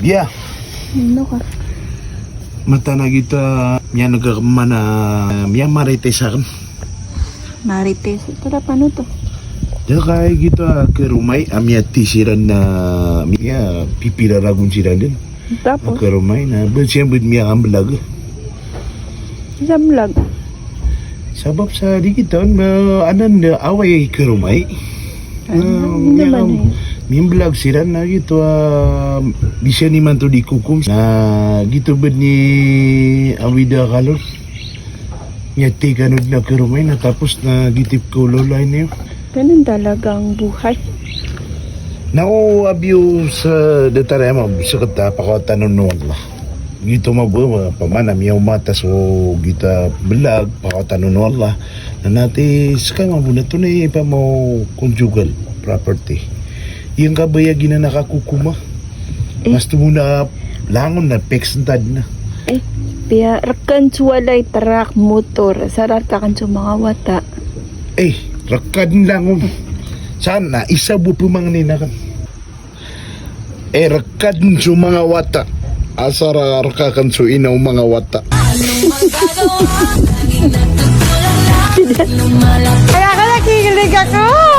Yeah. Ano ka? Mata na kita miya nagkamana miya marites akan. Marites. Tara, paano to? Dia kaya kita ke rumah amia tisiran na miya pipira ragun siran din. Tapos, Ke rumah na bersiyang bud miya ambelag. sa vlog. Sabab sa di kita anan na away ke rumah. Ano naman eh? Mimbelag siran na gitu bisa ni mantu dikukum na gitu bud ni awida kalon. Nyati kanod na ke rumah na tapos na gitip ko lolay niyo. Ganun talagang buhay. Nako abyo sa detare mo sa kata pakatanon no Allah. Gitu mabuwa pamana miyaw mata so kita belag pakatanon no Allah. Na nati ska mabuna to na pa mo conjugal property. Yung kabayagi na nakakukuma. Mas muna langon na pextad na. Piya, rakan walay tarak motor. Sarar ka kan mga wata. Rakad langon. Sana isabu pumang ninakan. Rakad sa mga wata. Asara rakakan sa inaw mga wata. Kaya ka nakikilig ako!